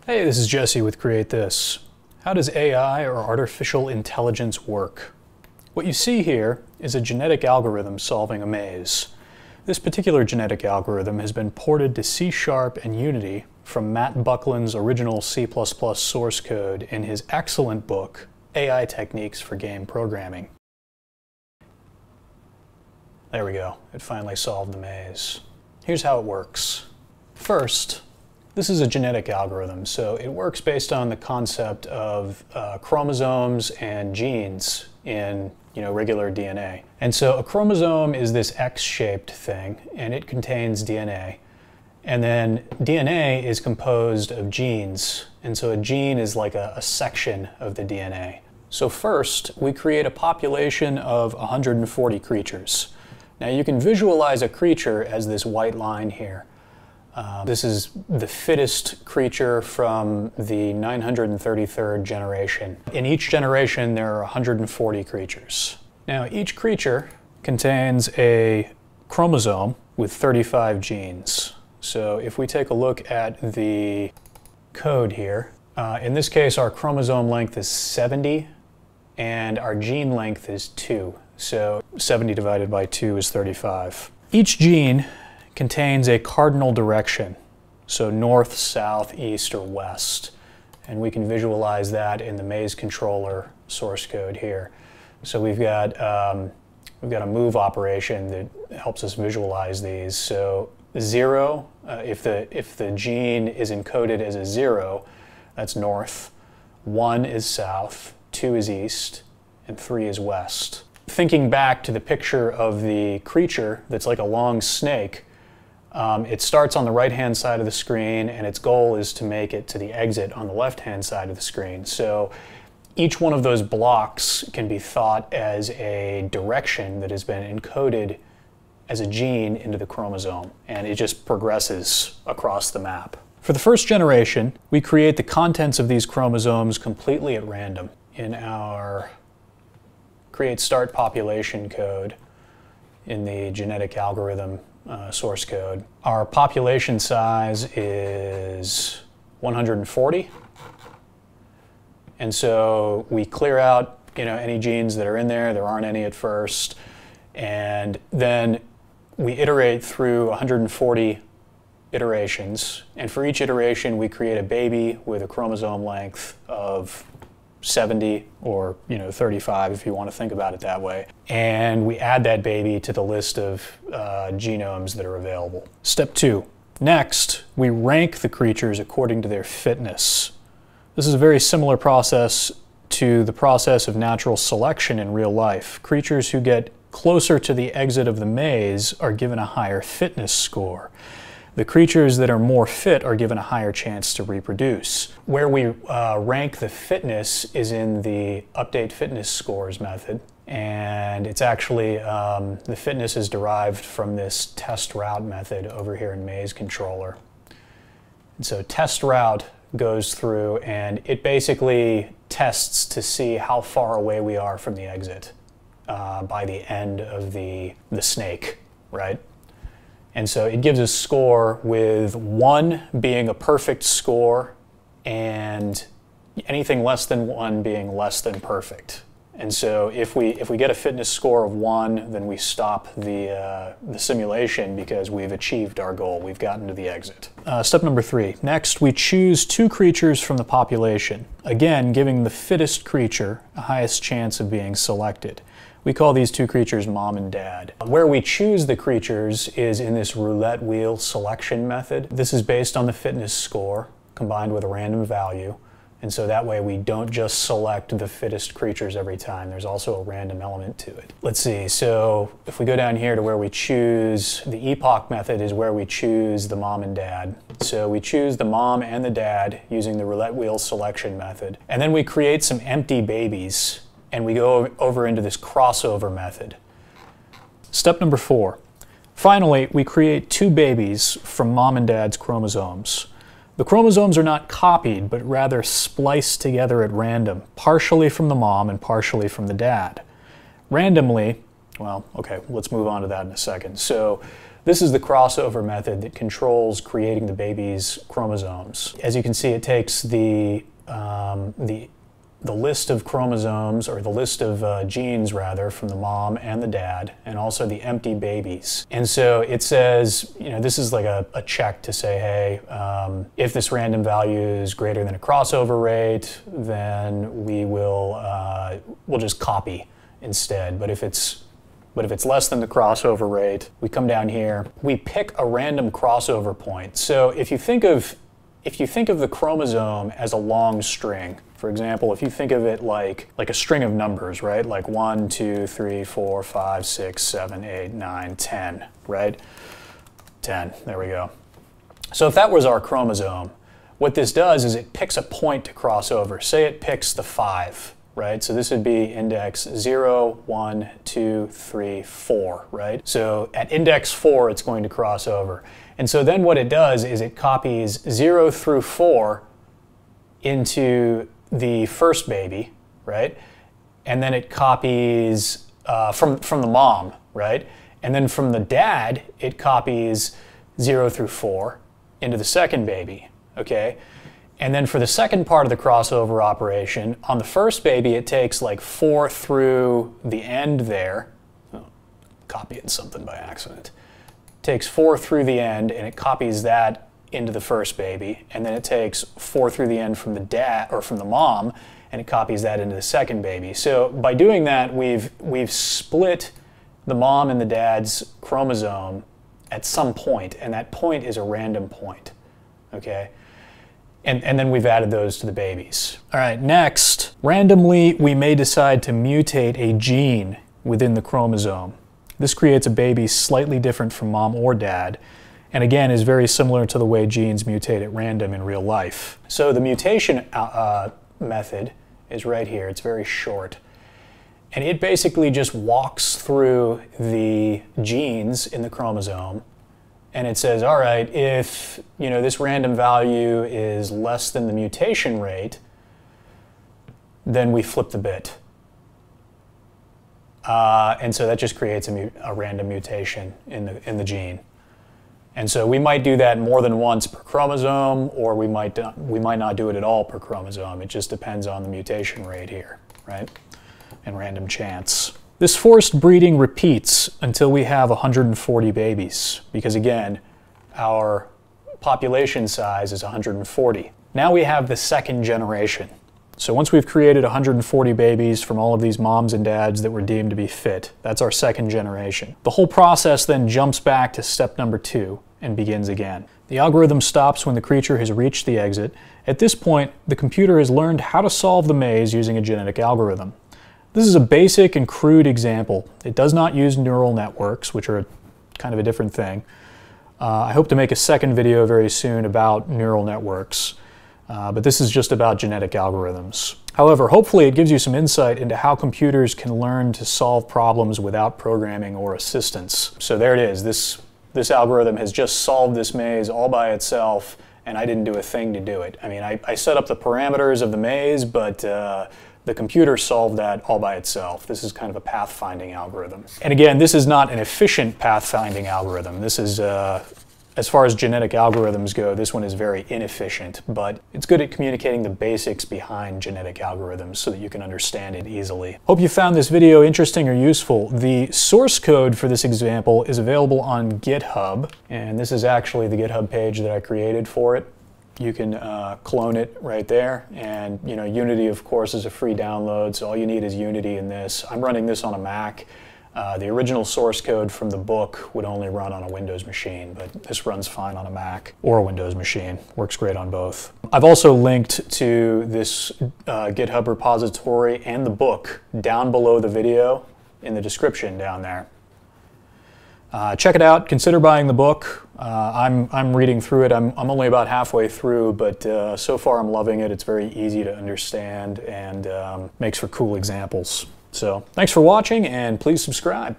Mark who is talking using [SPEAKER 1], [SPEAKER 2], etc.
[SPEAKER 1] Hey, this is Jesse with Create This. How does AI or artificial intelligence work? What you see here is a genetic algorithm solving a maze. This particular genetic algorithm has been ported to C# and Unity from Mat Buckland's original C++ source code in his excellent book, AI Techniques for Game Programming. There we go, it finally solved the maze. Here's how it works. First, this is a genetic algorithm, so it works based on the concept of chromosomes and genes in regular DNA. And so a chromosome is this X-shaped thing, and it contains DNA. And then DNA is composed of genes, and so a gene is like a section of the DNA. So first, we create a population of 140 creatures. Now you can visualize a creature as this white line here. This is the fittest creature from the 933rd generation. In each generation, there are 140 creatures. Now, each creature contains a chromosome with 35 genes. So if we take a look at the code here, in this case, our chromosome length is 70, and our gene length is 2. So 70 divided by 2 is 35. Each gene contains a cardinal direction, so north, south, east, or west. And we can visualize that in the maze controller source code here. So we've got a move operation that helps us visualize these. So 0, if the gene is encoded as a 0, that's north. 1 is south, 2 is east, and 3 is west. Thinking back to the picture of the creature that's like a long snake, it starts on the right-hand side of the screen, and its goal is to make it to the exit on the left-hand side of the screen. So each one of those blocks can be thought as a direction that has been encoded as a gene into the chromosome, and it just progresses across the map. For the first generation, we create the contents of these chromosomes completely at random. In our create start population code in the genetic algorithm source code, our population size is 140, and so we clear out any genes that are in there. There aren't any at first, and then we iterate through 140 iterations, and for each iteration we create a baby with a chromosome length of 70 or 35 if you want to think about it that way, and we add that baby to the list of genomes that are available. Step 2. Next, we rank the creatures according to their fitness. This is a very similar process to the process of natural selection in real life. Creatures who get closer to the exit of the maze are given a higher fitness score. The creatures that are more fit are given a higher chance to reproduce. Where we rank the fitness is in the update fitness scores method, and it's actually, the fitness is derived from this test route method over here in maze controller. And so test route goes through and it basically tests to see how far away we are from the exit by the end of the snake, right? And so it gives a score with 1 being a perfect score and anything less than 1 being less than perfect. And so if we get a fitness score of 1, then we stop the simulation because we've achieved our goal. We've gotten to the exit. Step number 3. Next, we choose 2 creatures from the population, again giving the fittest creature the highest chance of being selected. We call these 2 creatures Mom and Dad. Where we choose the creatures is in this roulette wheel selection method. This is based on the fitness score combined with a random value. And so that way we don't just select the fittest creatures every time. There's also a random element to it. Let's see, so if we go down here to where we choose, the epoch method is where we choose the Mom and Dad. So we choose the Mom and the Dad using the roulette wheel selection method. And then we create some empty babies, and we go over into this crossover method. Step number 4. Finally, we create 2 babies from Mom and Dad's chromosomes. The chromosomes are not copied, but rather spliced together at random, partially from the mom and partially from the dad. Randomly, well, okay, let's move on to that in a second. So This is the crossover method that controls creating the baby's chromosomes. As you can see, it takes the list of chromosomes, or the list of genes rather, from the mom and the dad, and also the empty babies. And so it says, you know, this is like a check to say, hey, if this random value is greater than a crossover rate, then we'll just copy instead. But if it's less than the crossover rate, we come down here, we pick a random crossover point. So if you think of the chromosome as a long string, for example, if you think of it like a string of numbers, right? Like 1, 2, 3, 4, 5, 6, 7, 8, 9, 10, right? 10, there we go. So if that was our chromosome, what this does is it picks a point to cross over. Say it picks the 5, right? So this would be index 0, 1, 2, 3, 4, right? So at index 4, it's going to cross over. And so then what it does is it copies 0 through 4 into the first baby, right? And then it copies from the mom, right? And then from the dad, it copies 0 through 4 into the second baby, okay? And then for the second part of the crossover operation, on the first baby, it takes like 4 through the end there. Oh, copying something by accident. Takes 4 through the end, and it copies that into the first baby, and then it takes 4 through the end from the dad, or from the mom, and it copies that into the second baby. So by doing that, we've split the mom and the dad's chromosome at some point, and that point is a random point, okay? And then we've added those to the babies. All right, next, randomly we may decide to mutate a gene within the chromosome. This creates a baby slightly different from mom or dad, and again is very similar to the way genes mutate at random in real life. So the mutation method is right here. It's very short. And it basically just walks through the genes in the chromosome, and it says, all right, if this random value is less than the mutation rate, then we flip the bit. And so that just creates a random mutation in the gene. And so we might do that more than once per chromosome, or we might not do it at all per chromosome. It just depends on the mutation rate here, right? And random chance. This forced breeding repeats until we have 140 babies, because again, our population size is 140. Now we have the second generation. So once we've created 140 babies from all of these moms and dads that were deemed to be fit, that's our second generation. The whole process then jumps back to step number 2 and begins again. The algorithm stops when the creature has reached the exit. At this point, the computer has learned how to solve the maze using a genetic algorithm. This is a basic and crude example. It does not use neural networks, which are kind of a different thing. I hope to make a second video very soon about neural networks. But this is just about genetic algorithms. However, hopefully it gives you some insight into how computers can learn to solve problems without programming or assistance. So there it is. This algorithm has just solved this maze all by itself, and I didn't do a thing to do it. I mean, I set up the parameters of the maze, but the computer solved that all by itself. This is kind of a pathfinding algorithm. And again, this is not an efficient pathfinding algorithm. This is as far as genetic algorithms go, this one is very inefficient, but it's good at communicating the basics behind genetic algorithms so that you can understand it easily. Hope you found this video interesting or useful. The source code for this example is available on GitHub, and this is actually the GitHub page that I created for it. You can clone it right there, and Unity, of course, is a free download, so all you need is Unity in this. I'm running this on a Mac. The original source code from the book would only run on a Windows machine, but this runs fine on a Mac or a Windows machine. Works great on both. I've also linked to this GitHub repository and the book down below the video in the description down there. Check it out. Consider buying the book. I'm reading through it. I'm only about halfway through, but so far I'm loving it. It's very easy to understand and makes for cool examples. So thanks for watching, and please subscribe.